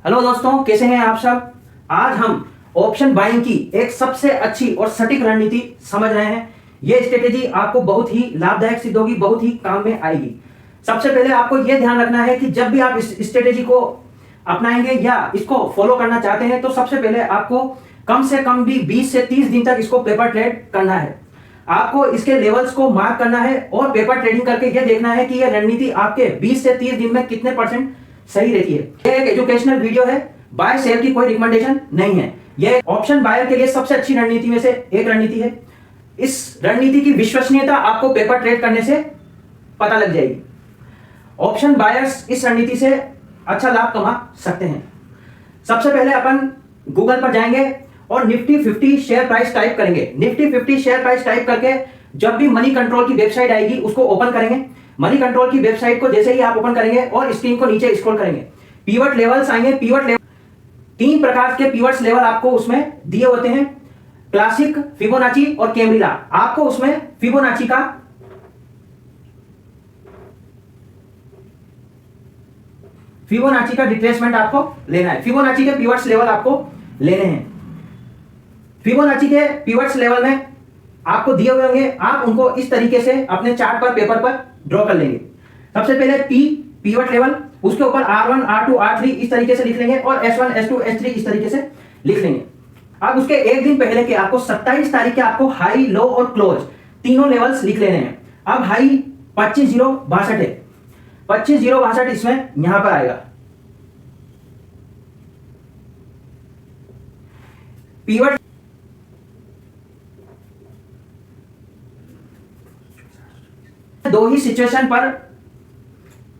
Hello दोस्तों, कैसे हैं आप सब। आज हम ऑप्शन बाइंग की एक सबसे अच्छी और सटीक रणनीति समझ रहे हैं। यह स्ट्रेटेजी आपको बहुत ही लाभदायक सिद्ध होगी, बहुत ही काम में आएगी। सबसे पहले आपको यह ध्यान रखना है कि जब भी आप इस स्ट्रेटेजी को अपनाएंगे या इसको फॉलो करना चाहते हैं तो सबसे पहले आपको कम से कम भी 20 से 30 दिन तक इसको पेपर ट्रेड करना है। आपको इसके लेवल्स को मार्क करना है और पेपर ट्रेडिंग करके यह देखना है कि यह रणनीति आपके 20 से 30 दिन में कितने % सही रहती है। यह एक एजुकेशनल वीडियो है, बाय सेल की कोई रिकमेंडेशन नहीं है। यह ऑप्शन बायर के लिए सबसे अच्छी रणनीति में से एक रणनीति है। इस रणनीति की विश्वसनीयता आपको पेपर ट्रेड करने से पता लग जाएगी। ऑप्शन बायर्स इस रणनीति से अच्छा लाभ कमा सकते हैं। सबसे पहले अपन गूगल पर जाएंगे और निफ्टी 50 शेयर प्राइस टाइप करेंगे। निफ्टी 50 शेयर प्राइस टाइप करके जब भी मनी कंट्रोल की वेबसाइट आएगी उसको ओपन करेंगे। मनी कंट्रोल की वेबसाइट को जैसे ही आप ओपन करेंगे और स्क्रीन को नीचे स्क्रॉल करेंगे, पीवट लेवल्स आएंगे। पीवट लेवल 3 प्रकार के पीवट्स लेवल आपको उसमें दिए होते हैं, क्लासिक, फिबोनाची और कैमरिला। आपको उसमें फिबोनाची का रिट्रेसमेंट आपको लेना है। फिबोनाची के पीवट्स लेवल आपको लेने हैं। फिबोनाची के पीवट्स लेवल में आपको दिए हुए होंगे, आप उनको इस तरीके से अपने चार्ट पर, पेपर पर ड्रॉ कर लेंगे। सबसे पहले पी पीवट लेवल, उसके ऊपर R1 R2 R3 इस तरीके से लिख लेंगे और S1 S2 S3 इस तरीके से लिख लेंगे। अब उसके एक दिन पहले के आपको 27 तारीख के आपको हाई, लो और क्लोज तीनों लेवल्स लिख लेने हैं। अब हाई 25,062 है, 25,062 इसमें यहां पर आएगा। पीवट दो ही सिचुएशन पर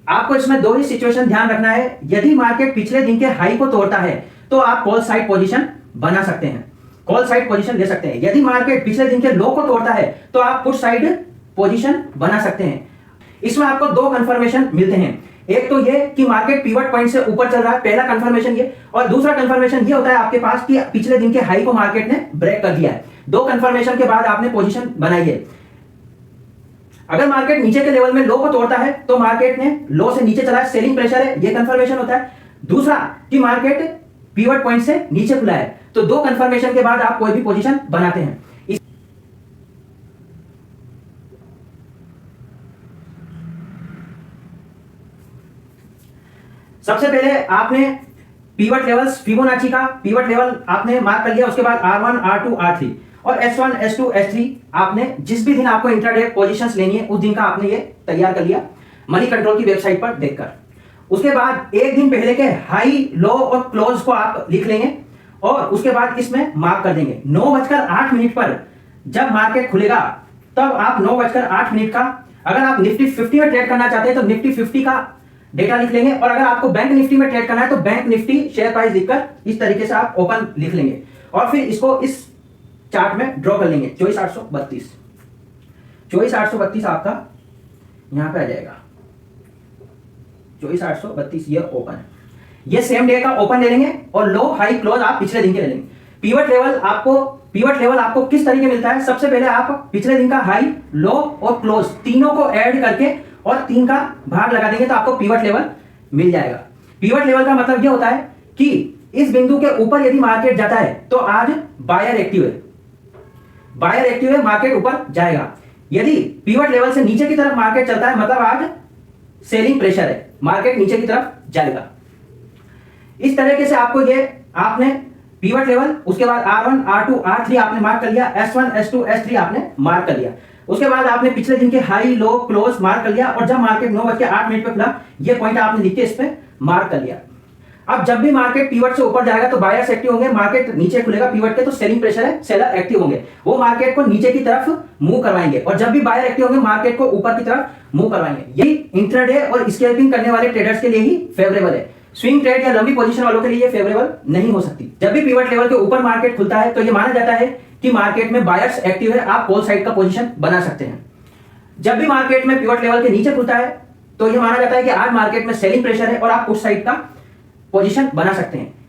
आपको इसमें दो ही सिचुएशन ध्यान रखना है। यदि मार्केट पिछले दिन के हाई को तोड़ता है तो आप कॉल साइड पोजीशन बना सकते हैं, कॉल साइड पोजीशन ले सकते हैं। यदि मार्केट पिछले दिन के लो को तोड़ता है तो आप पुट साइड पोजीशन बना सकते हैं। इसमें आपको 2 कंफर्मेशन मिलते हैं। एक तो ये कि मार्केट पिवट पॉइंट से ऊपर चल रहा है, पहला कंफर्मेशन ये, और दूसरा कंफर्मेशन ये होता है आपके पास कि पिछले दिन के हाई को मार्केट ने ब्रेक कर दिया है। 2 कंफर्मेशन के बाद आपने पोजीशन बनाई है। अगर मार्केट नीचे के लेवल में लो को तोड़ता है तो मार्केट ने लो से नीचे चला है, सेलिंग प्रेशर है, ये कंफर्मेशन होता है। दूसरा कि मार्केट पिवट पॉइंट से नीचे खुला है। तो 2 कंफर्मेशन के बाद आप कोई भी पोजीशन बनाते हैं। सबसे पहले आपने पिवट लेवल्स, फिबोनाची का पिवट लेवल आपने मार्क कर लिया। उसके बाद R1 R2 R3 और S1 S2 S3 आपने जिस भी दिन आपको इंट्राडे पोजीशंस लेनी है उस दिन का आपने ये तैयार कर लिया मनी कंट्रोल की वेबसाइट पर देखकर। उसके बाद एक दिन पहले के हाई, लो और क्लोज को आप लिख लेंगे और उसके बाद इसमें मार्क कर देंगे। 9:08 पर जब मार्केट खुलेगा तब आप 9:08 का, अगर आप निफ्टी 50 में ट्रेड करना चाहते हैं तो निफ्टी 50 का डेटा लिख लेंगे, और अगर आपको बैंक निफ्टी में ट्रेड करना है तो बैंक निफ्टी शेयर प्राइस लिखकर इस तरीके से आप ओपन लिख लेंगे और फिर इसको इस चार्ट में ड्रॉ कर लेंगे। 24,832 आपका यहां पे आ जाएगा। 24,832 ये ओपन है। ये सेम डे का ओपन ले लेंगे और लो, हाई, क्लोज आप पिछले दिन के ले लेंगे। पिवट लेवल आपको किस तरीके मिलता है? सबसे पहले आप पिछले दिन का हाई, लो और क्लोज तीनों को ऐड करके और 3 का भाग लगा देंगे तो आपको पिवट लेवल मिल जाएगा। पिवट लेवल का मतलब यह होता है कि इस बिंदु के ऊपर यदि मार्केट जाता है तो आज बायर एक्टिव है, मार्केट ऊपर जाएगा। यदि पिवट लेवल से नीचे की तरफ मार्केट चलता है मतलब आज सेलिंग प्रेशर है, मार्केट नीचे की तरफ जाएगा। इस तरीके से आपको ये आपने पिवट लेवल, उसके बाद R1 R2 R3 आपने मार्क कर लिया, S1 S2 S3 आपने मार्क कर लिया। उसके बाद आपने पिछले दिन के हाई, लो, क्लोज मार्क कर लिया और जब मार्केट 9:08 पे खुला ये पॉइंट आपने लिख के इस पे मार्क कर लिया। अब जब भी मार्केट पिवट से ऊपर जाएगा तो बायर्स एक्टिव होंगे, मार्केट नीचे खुलेगा पिवट के तो सेलिंग प्रेशर है, सेलर एक्टिव होंगे, वो मार्केट को नीचे की तरफ मूव करवाएंगे, और जब भी बायर एक्टिव होंगे मार्केट को ऊपर की तरफ मूव करवाएंगे। यही इंट्राडे और स्कैल्पिंग करने वाले ट्रेडर्स के लिए ही फेवरेबल है। स्विंग ट्रेड या लंबी पोजीशन वालों के लिए ये फेवरेबल नहीं हो सकती। जब भी पिवट लेवल के ऊपर मार्केट खुलता है तो ये माना जाता है कि मार्केट में बायर्स एक्टिव है, आप कॉल साइड का पोजीशन बना सकते हैं। जब भी मार्केट में पिवट लेवल के नीचे खुलता है तो यह माना जाता है कि आज मार्केट में सेलिंग प्रेशर है और आप पुट साइड का पोजीशन बना सकते हैं।